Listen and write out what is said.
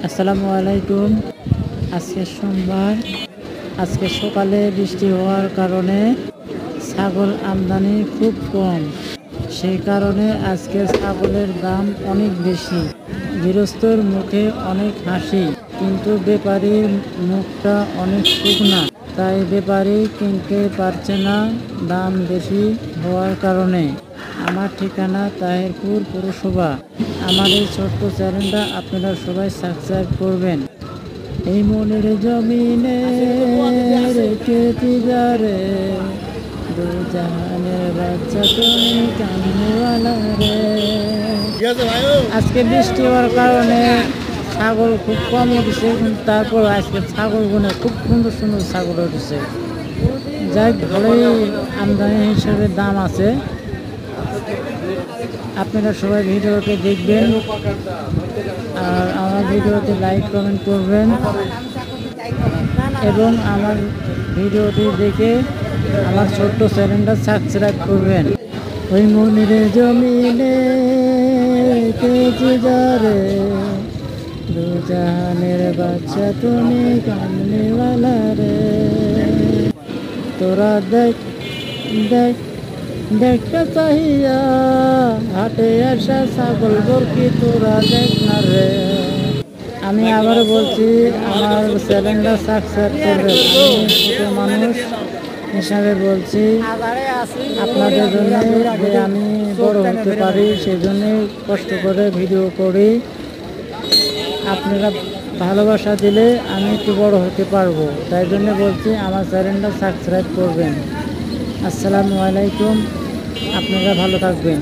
আসসালামু আলাইকুম। আজকে সোমবার। আজকে সকালে বৃষ্টি হওয়ার কারণে ছাগল আমদানি খুব কম। সেই কারণে আজকে ছাগলের দাম অনেক বেশি। গৃহস্থর মুখে অনেক হাসি, কিন্তু ব্যাপারীর মুখটা অনেক শুকনা। তাই ব্যাপারী কিনতে পারছে না দাম বেশি হওয়ার কারণে। আমার ঠিকানা তাহিরপুর পৌরসভা। আমার এই ছোট্ট চ্যানেলটা আপনারা সবাই সাবস্ক্রাইব করবেন। এই মনের জমিনে রেখেছি যারে, দু জাহানের বাচ্চা তুমি কামনেওয়ালা রে। আজকে বৃষ্টি হওয়ার কারণে ছাগল খুব কম উঠেছে, কিন্তু তারপর আজকে ছাগলগুলো খুব সুন্দর সুন্দর ছাগল উঠেছে। যাই ভালোই আমদানি হিসেবে দাম আছে। আপনারা সবাই ভিডিওটি দেখবেন আর আমার ভিডিওতে লাইক কমেন্ট করবেন এবং আমার ভিডিওটি দেখে আমার ছোট্ট চ্যানেলটা সাবস্ক্রাইব করবেন। ওই মনের জমিনে রেখেছি যারে, দু জাহানের বাচ্চা তুমি কামনেওয়ালা রে। তোরা দেখ দেখ দেখতে চাহিয়া হাটে আসা ছাগল বরকি, তোরা দেখ না রে। আমি আবার বলছি, আমার চ্যানেলটা সাবস্ক্রাইব করবেন। আমি ছোট মানুষ হিসাবে বলছি, আপনাদের জন্য যে আমি বড় হতে পারি সেই জন্যই কষ্ট করে ভিডিও করি। আপনারা ভালোবাসা দিলে আমি একটু বড় হতে পারবো, তাই জন্য বলছি আমার চ্যানেলটা সাবস্ক্রাইব করবেন। আসসালামু আলাইকুম। আপনারা ভালো থাকবেন।